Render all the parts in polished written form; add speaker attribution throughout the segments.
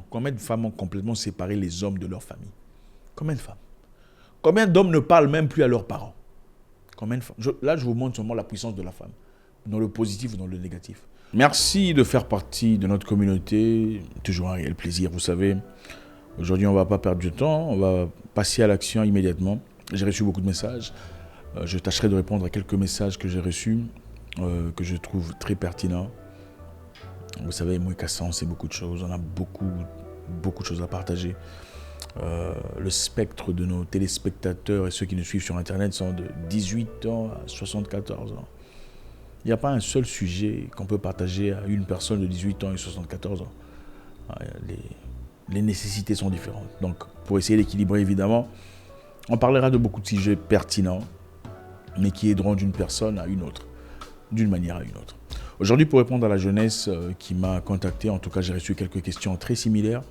Speaker 1: Combien de femmes ont complètement séparé les hommes de leur famille? Combien de femmes? Combien d'hommes ne parlent même plus à leurs parents? Combien de femmes? Là, je vous montre seulement la puissance de la femme, dans le positif ou dans le négatif. Merci de faire partie de notre communauté. Toujours un réel plaisir, vous savez. Aujourd'hui, on ne va pas perdre du temps, on va passer à l'action immédiatement. J'ai reçu beaucoup de messages. Je tâcherai de répondre à quelques messages que j'ai reçus, que je trouve très pertinents. Vous savez, moi, Kassan, c'est beaucoup de choses. On a beaucoup de choses à partager. Le spectre de nos téléspectateurs et ceux qui nous suivent sur Internet sont de 18 ans à 74 ans. Il n'y a pas un seul sujet qu'on peut partager à une personne de 18 ans et 74 ans. Les nécessités sont différentes. Donc, pour essayer d'équilibrer, évidemment, on parlera de beaucoup de sujets pertinents, mais qui aideront d'une personne à une autre, d'une manière à une autre. Aujourd'hui, pour répondre à la jeunesse qui m'a contacté, en tout cas, j'ai reçu quelques questions très similaires.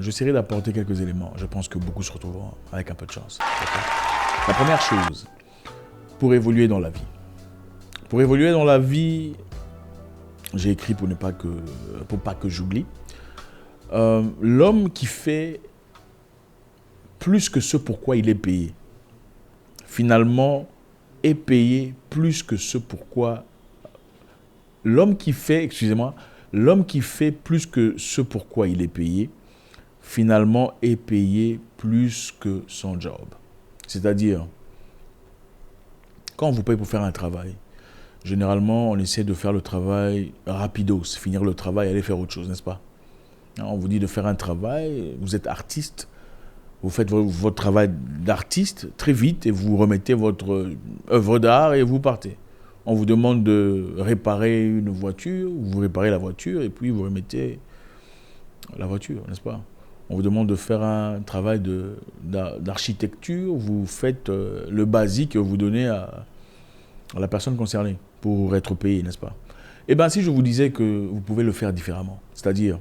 Speaker 1: J'essaierai d'apporter quelques éléments. Je pense que beaucoup se retrouveront avec un peu de chance. La première chose, pour évoluer dans la vie. Pour évoluer dans la vie, j'ai écrit pour pas que j'oublie. L'homme qui fait plus que ce pourquoi il est payé, finalement, est payé plus que ce pourquoi... L'homme qui fait plus que ce pourquoi il est payé, finalement, est payé plus que son job. C'est-à-dire, quand on vous paye pour faire un travail, généralement, on essaie de faire le travail rapidos, finir le travail et aller faire autre chose, n'est-ce pas? On vous dit de faire un travail, vous êtes artiste, vous faites votre travail d'artiste très vite et vous remettez votre œuvre d'art et vous partez. On vous demande de réparer une voiture, vous réparez la voiture et puis vous remettez la voiture, n'est-ce pas? On vous demande de faire un travail d'architecture, vous faites le basique et vous donnez à la personne concernée pour être payé, n'est-ce pas? Eh bien, si je vous disais que vous pouvez le faire différemment, c'est-à-dire,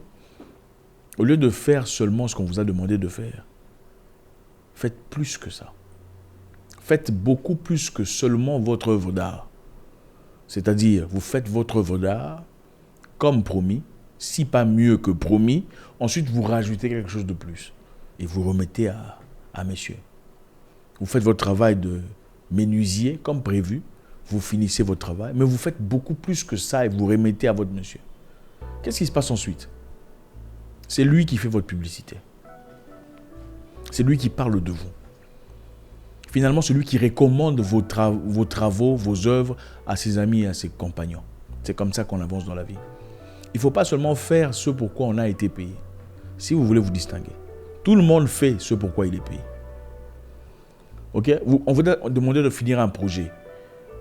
Speaker 1: au lieu de faire seulement ce qu'on vous a demandé de faire, faites plus que ça. Faites beaucoup plus que seulement votre œuvre d'art. C'est-à-dire, vous faites votre œuvre d'art comme promis, si pas mieux que promis. Ensuite, vous rajoutez quelque chose de plus et vous remettez à messieurs. Vous faites votre travail de menuisier comme prévu. Vous finissez votre travail, mais vous faites beaucoup plus que ça et vous remettez à votre monsieur. Qu'est-ce qui se passe ensuite? C'est lui qui fait votre publicité. C'est lui qui parle de vous. Finalement, c'est lui qui recommande vos travaux, vos œuvres à ses amis et à ses compagnons. C'est comme ça qu'on avance dans la vie. Il ne faut pas seulement faire ce pour quoi on a été payé. Si vous voulez vous distinguer. Tout le monde fait ce pour quoi il est payé. Okay? On vous a demandé de finir un projet.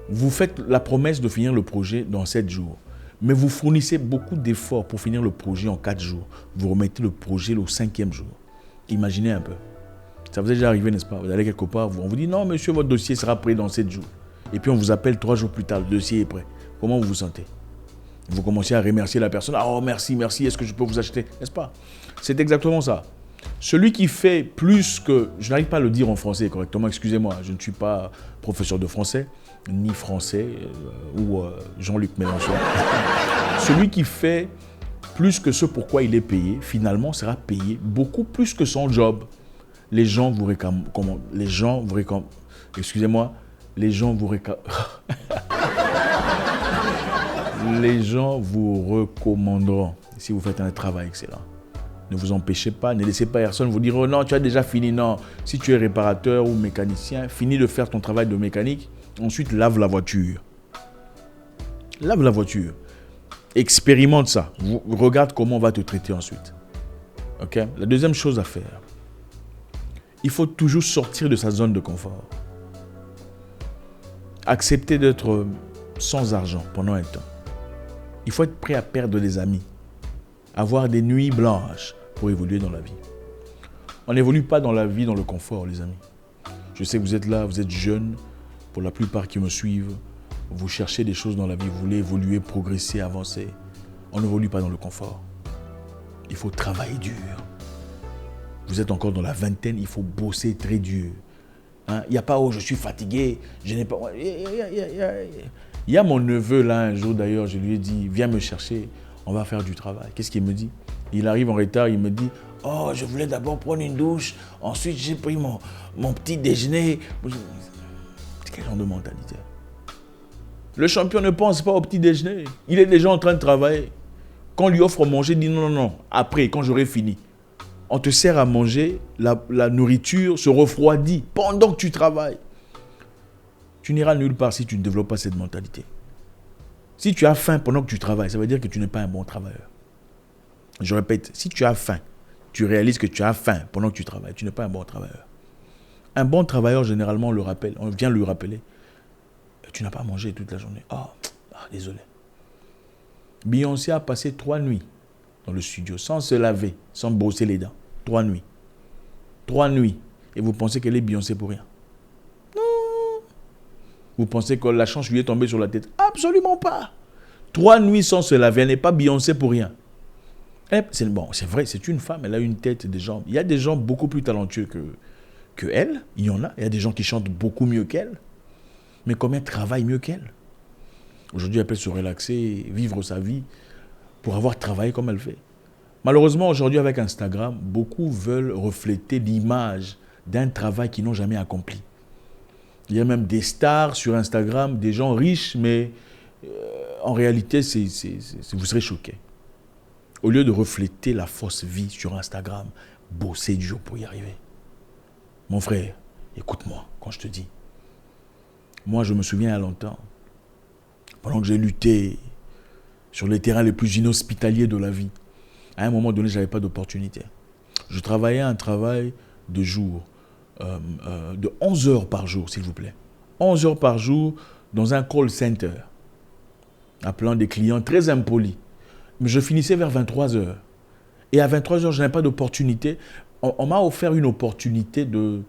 Speaker 1: Vous faites la promesse de finir le projet dans 7 jours. Mais vous fournissez beaucoup d'efforts pour finir le projet en 4 jours. Vous remettez le projet au 5e jour. Imaginez un peu. Ça vous est déjà arrivé, n'est-ce pas? Vous allez quelque part, on vous dit « Non, monsieur, votre dossier sera prêt dans 7 jours. » Et puis on vous appelle 3 jours plus tard, le dossier est prêt. Comment vous vous sentez? Vous commencez à remercier la personne. « Oh, merci, merci, est-ce que je peux vous acheter ?» N'est-ce pas? C'est exactement ça. Celui qui fait plus que... Je n'arrive pas à le dire en français correctement, excusez-moi. Je ne suis pas professeur de français, ni français, ou Jean-Luc Mélenchon. Celui qui fait plus que ce pour quoi il est payé, finalement, sera payé beaucoup plus que son job. Les gens vous réclament... Excusez-moi. Les gens vous recommanderont si vous faites un travail excellent. Ne vous empêchez pas, ne laissez pas personne vous dire « Oh non, tu as déjà fini. » Non, si tu es réparateur ou mécanicien, finis de faire ton travail de mécanique. Ensuite, lave la voiture. Lave la voiture. Expérimente ça. Regarde comment on va te traiter ensuite. Okay? La deuxième chose à faire, il faut toujours sortir de sa zone de confort. Accepter d'être sans argent pendant un temps. Il faut être prêt à perdre des amis. Avoir des nuits blanches pour évoluer dans la vie. On n'évolue pas dans la vie dans le confort, les amis. Je sais que vous êtes là, vous êtes jeunes. Pour la plupart qui me suivent, vous cherchez des choses dans la vie, vous voulez évoluer, progresser, avancer. On n'évolue pas dans le confort. Il faut travailler dur. Vous êtes encore dans la vingtaine, il faut bosser très dur. Hein? Il n'y a pas, oh, je suis fatigué, je n'ai pas... Il y a mon neveu là, un jour d'ailleurs, je lui ai dit, viens me chercher, on va faire du travail. Qu'est-ce qu'il me dit? Il arrive en retard, il me dit, oh, je voulais d'abord prendre une douche, ensuite j'ai pris mon petit déjeuner. C'est quel genre de mentalité? Le champion ne pense pas au petit déjeuner, il est déjà en train de travailler. Quand on lui offre à manger, il dit non, non, non, après, quand j'aurai fini. On te sert à manger, la nourriture se refroidit pendant que tu travailles. Tu n'iras nulle part si tu ne développes pas cette mentalité. Si tu as faim pendant que tu travailles, ça veut dire que tu n'es pas un bon travailleur. Je répète, si tu as faim, tu réalises que tu as faim pendant que tu travailles, tu n'es pas un bon travailleur. Un bon travailleur, généralement, on le rappelle, on vient lui rappeler. Tu n'as pas mangé toute la journée. Oh, désolé. Beyoncé a passé 3 nuits dans le studio, sans se laver, sans brosser les dents. 3 nuits. 3 nuits. Et vous pensez qu'elle est Beyoncé pour rien? Non. Vous pensez que la chance lui est tombée sur la tête? Absolument pas. 3 nuits sans se laver, elle n'est pas Beyoncé pour rien. Bon, c'est vrai, c'est une femme, elle a une tête, des jambes. Il y a des gens beaucoup plus talentueux que elle. Il y en a. Il y a des gens qui chantent beaucoup mieux qu'elle. Mais combien travaillent mieux qu'elle? Aujourd'hui, elle peut se relaxer, vivre sa vie pour avoir travaillé comme elle fait. Malheureusement, aujourd'hui, avec Instagram, beaucoup veulent refléter l'image d'un travail qu'ils n'ont jamais accompli. Il y a même des stars sur Instagram, des gens riches, mais en réalité, vous serez choqués. Au lieu de refléter la fausse vie sur Instagram, bosser dur pour y arriver. Mon frère, écoute-moi quand je te dis. Moi, je me souviens il y a longtemps, pendant que j'ai lutté sur les terrains les plus inhospitaliers de la vie, à un moment donné, je n'avais pas d'opportunité. Je travaillais un travail de jour, de 11 heures par jour, s'il vous plaît. 11 heures par jour dans un call center, appelant des clients très impolis. Mais je finissais vers 23 heures. Et à 23 heures, je n'avais pas d'opportunité. On m'a offert une opportunité de,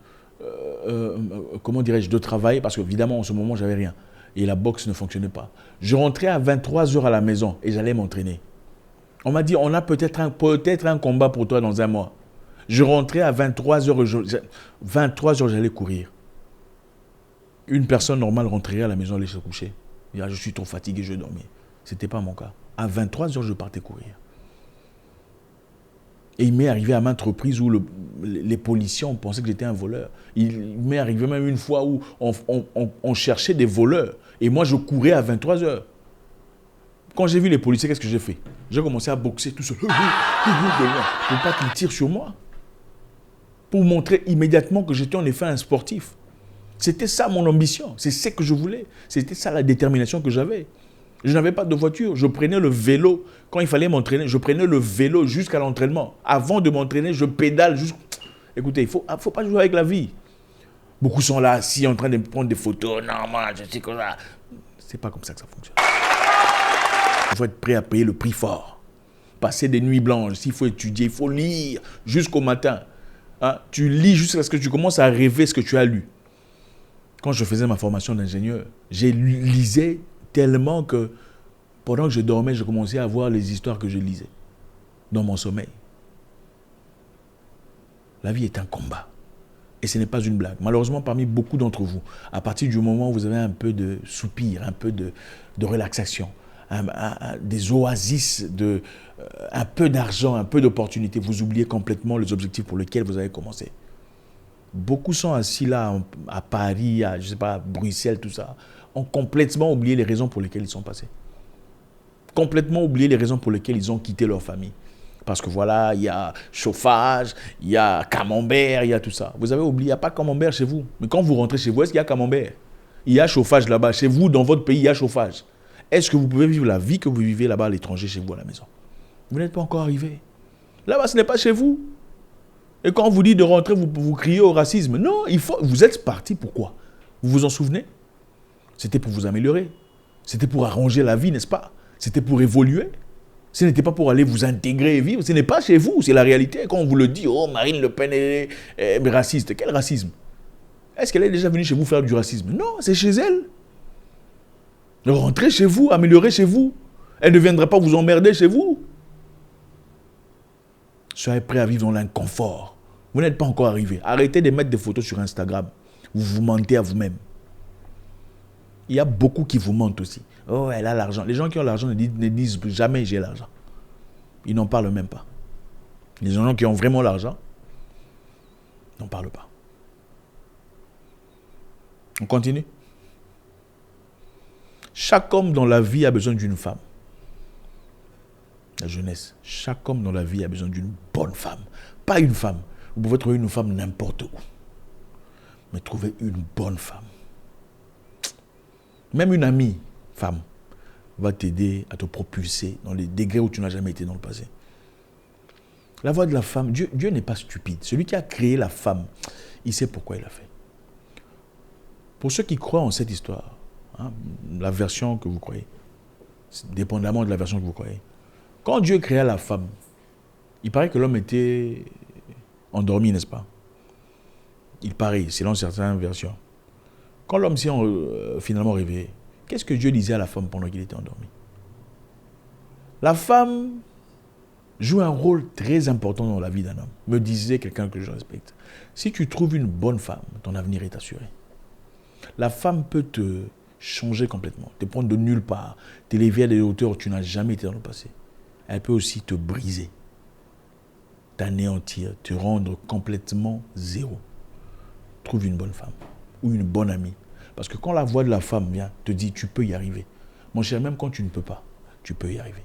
Speaker 1: de travailler, parce qu'évidemment, en ce moment, je n'avais rien. Et la boxe ne fonctionnait pas. Je rentrais à 23 heures à la maison et j'allais m'entraîner. On m'a dit, on a peut-être un combat pour toi dans un mois. Je rentrais à 23 heures, 23 heures, j'allais courir. Une personne normale rentrerait à la maison, allait se coucher. Je suis trop fatigué, je dormais. Ce n'était pas mon cas. À 23 heures, je partais courir. Et il m'est arrivé à maintes reprises où les policiers ont pensé que j'étais un voleur. Il m'est arrivé même une fois où on cherchait des voleurs. Et moi, je courais à 23 heures. Quand j'ai vu les policiers, qu'est-ce que j'ai fait? J'ai commencé à boxer tout seul. Pour pas qu'ils tirent sur moi. Pour montrer immédiatement que j'étais en effet un sportif. C'était ça mon ambition. C'est ce que je voulais. C'était ça la détermination que j'avais. Je n'avais pas de voiture. Je prenais le vélo. Quand il fallait m'entraîner, je prenais le vélo jusqu'à l'entraînement. Avant de m'entraîner, je pédale jusqu'à... Écoutez, il ne faut pas jouer avec la vie. Beaucoup sont là, assis, en train de prendre des photos. Non, moi, je sais comme ça. C'est pas comme ça que ça fonctionne. Il faut être prêt à payer le prix fort. Passer des nuits blanches. S'il faut étudier, il faut lire jusqu'au matin. Hein? Tu lis jusqu'à ce que tu commences à rêver ce que tu as lu. Quand je faisais ma formation d'ingénieur, j'ai lisé tellement que pendant que je dormais, je commençais à voir les histoires que je lisais dans mon sommeil. La vie est un combat. Et ce n'est pas une blague. Malheureusement, parmi beaucoup d'entre vous, à partir du moment où vous avez un peu de soupir, un peu de relaxation, des oasis, un peu d'argent, un peu d'opportunité, vous oubliez complètement les objectifs pour lesquels vous avez commencé. Beaucoup sont assis là à Paris, à, je sais pas, à Bruxelles, tout ça, ont complètement oublié les raisons pour lesquelles ils sont passés. Complètement oublié les raisons pour lesquelles ils ont quitté leur famille. Parce que voilà, il y a chauffage, il y a camembert, il y a tout ça. Vous avez oublié, il n'y a pas camembert chez vous. Mais quand vous rentrez chez vous, est-ce qu'il y a camembert? Il y a chauffage là-bas. Chez vous, dans votre pays, il y a chauffage. Est-ce que vous pouvez vivre la vie que vous vivez là-bas à l'étranger, chez vous, à la maison? Vous n'êtes pas encore arrivé. Là-bas, ce n'est pas chez vous. Et quand on vous dit de rentrer, vous criez au racisme. Non, vous êtes parti, pourquoi? Vous vous en souvenez? C'était pour vous améliorer. C'était pour arranger la vie, n'est-ce pas? C'était pour évoluer. Ce n'était pas pour aller vous intégrer et vivre. Ce n'est pas chez vous, c'est la réalité. Quand on vous le dit, oh, Marine Le Pen est raciste. Quel racisme? Est-ce qu'elle est déjà venue chez vous faire du racisme? Non, c'est chez elle. Rentrez chez vous, améliorez chez vous. Elle ne viendra pas vous emmerder chez vous. Soyez prêts à vivre dans l'inconfort. Vous n'êtes pas encore arrivé. Arrêtez de mettre des photos sur Instagram Vous vous mentez à vous-même. Il y a beaucoup qui vous mentent aussi. Oh, elle a l'argent. Les gens qui ont l'argent ne disent jamais j'ai l'argent. Ils n'en parlent même pas. Les gens qui ont vraiment l'argent n'en parlent pas. On continue. Chaque homme dans la vie a besoin d'une femme. La jeunesse. Chaque homme dans la vie a besoin d'une bonne femme. Pas une femme. Vous pouvez trouver une femme n'importe où. Mais trouvez une bonne femme. Même une amie, femme, va t'aider à te propulser dans les degrés où tu n'as jamais été dans le passé. La voix de la femme, Dieu n'est pas stupide. Celui qui a créé la femme, il sait pourquoi il l'a fait. Pour ceux qui croient en cette histoire, hein, la version que vous croyez, dépendamment de la version que vous croyez, quand Dieu créa la femme, il paraît que l'homme était endormi, n'est-ce pas? Il paraît, selon certaines versions. Quand l'homme s'est finalement réveillé, qu'est-ce que Dieu disait à la femme pendant qu'il était endormi? La femme joue un rôle très important dans la vie d'un homme, me disait quelqu'un que je respecte. Si tu trouves une bonne femme, ton avenir est assuré. La femme peut te changer complètement, te prendre de nulle part, t'élever à des hauteurs où tu n'as jamais été dans le passé. Elle peut aussi te briser, t'anéantir, te rendre complètement zéro. Trouve une bonne femme ou une bonne amie. Parce que quand la voix de la femme vient, te dit tu peux y arriver. Mon cher, même quand tu ne peux pas, tu peux y arriver.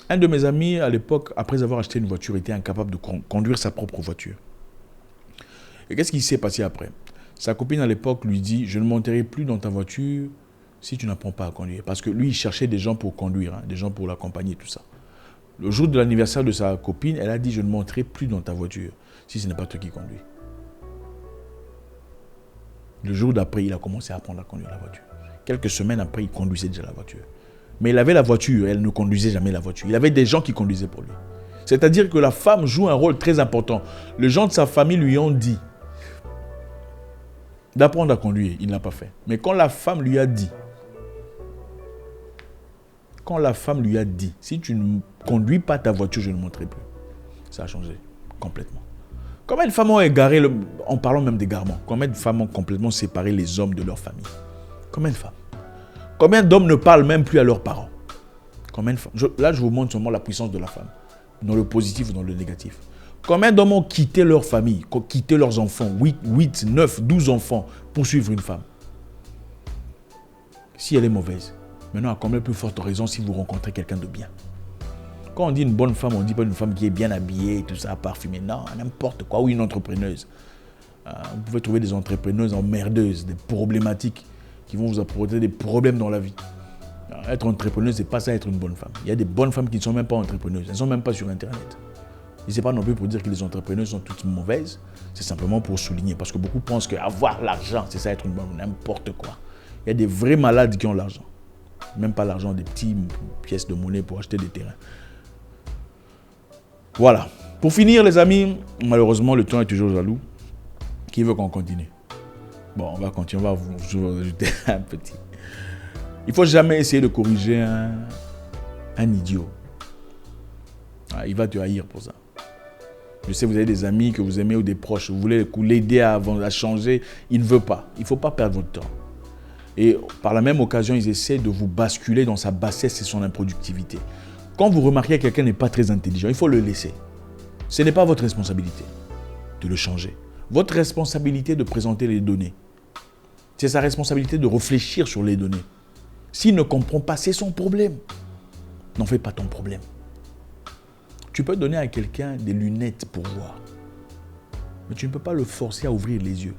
Speaker 1: Un de mes amis, à l'époque, après avoir acheté une voiture, était incapable de conduire sa propre voiture. Et qu'est-ce qui s'est passé après? Sa copine à l'époque lui dit, je ne monterai plus dans ta voiture si tu n'apprends pas à conduire. Parce que lui, il cherchait des gens pour conduire, hein, des gens pour l'accompagner, tout ça. Le jour de l'anniversaire de sa copine, elle a dit, je ne monterai plus dans ta voiture si ce n'est pas toi qui conduis. Le jour d'après, il a commencé à apprendre à conduire la voiture. Quelques semaines après, il conduisait déjà la voiture. Mais il avait la voiture, elle ne conduisait jamais la voiture. Il avait des gens qui conduisaient pour lui. C'est-à-dire que la femme joue un rôle très important. Les gens de sa famille lui ont dit d'apprendre à conduire. Il ne l'a pas fait. Mais quand la femme lui a dit, si tu ne conduis pas ta voiture, je ne monterai plus. Ça a changé complètement. Combien de femmes ont égaré, en parlant même d'égarement, combien de femmes ont complètement séparé les hommes de leur famille? Combien de femmes? Combien d'hommes ne parlent même plus à leurs parents? Combien de femmes? Là, je vous montre seulement la puissance de la femme, dans le positif ou dans le négatif. Combien d'hommes ont quitté leur famille, quitté leurs enfants, 8, 9, 12 enfants, pour suivre une femme? Si elle est mauvaise, maintenant, à combien plus forte raison si vous rencontrez quelqu'un de bien? Quand on dit une bonne femme, on ne dit pas une femme qui est bien habillée, tout ça, parfumée. Non, n'importe quoi. Ou une entrepreneuse. Vous pouvez trouver des entrepreneuses emmerdeuses, des problématiques qui vont vous apporter des problèmes dans la vie. Être entrepreneuse, ce n'est pas ça être une bonne femme. Il y a des bonnes femmes qui ne sont même pas entrepreneuses. Elles ne sont même pas sur Internet. Et ce n'est pas non plus pour dire que les entrepreneuses sont toutes mauvaises. C'est simplement pour souligner. Parce que beaucoup pensent qu'avoir l'argent, c'est ça être une bonne, n'importe quoi. Il y a des vrais malades qui ont l'argent. Même pas l'argent, des petites pièces de monnaie pour acheter des terrains. Voilà. Pour finir, les amis, malheureusement, le temps est toujours jaloux. Qui veut qu'on continue? Bon, on va continuer. On va vous ajouter un petit. Il ne faut jamais essayer de corriger un idiot. Il va te haïr pour ça. Je sais, vous avez des amis que vous aimez ou des proches. Vous voulez l'aider à changer. Il ne veut pas. Il ne faut pas perdre votre temps. Et par la même occasion, ils essaient de vous basculer dans sa bassesse et son improductivité. Quand vous remarquez que quelqu'un n'est pas très intelligent, il faut le laisser. Ce n'est pas votre responsabilité de le changer. Votre responsabilité de présenter les données. C'est sa responsabilité de réfléchir sur les données. S'il ne comprend pas, c'est son problème. N'en fais pas ton problème. Tu peux donner à quelqu'un des lunettes pour voir. Mais tu ne peux pas le forcer à ouvrir les yeux.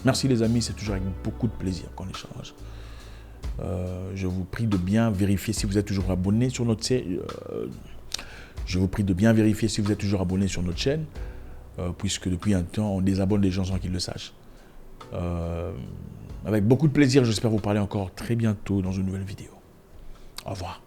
Speaker 1: Merci les amis, c'est toujours avec beaucoup de plaisir qu'on échange. Je vous prie de bien vérifier si vous êtes toujours abonné sur notre chaîne. Je vous prie de bien vérifier si vous êtes toujours abonné sur notre chaîne, puisque depuis un temps, on désabonne les gens sans qu'ils le sachent. Avec beaucoup de plaisir, j'espère vous parler encore très bientôt dans une nouvelle vidéo. Au revoir.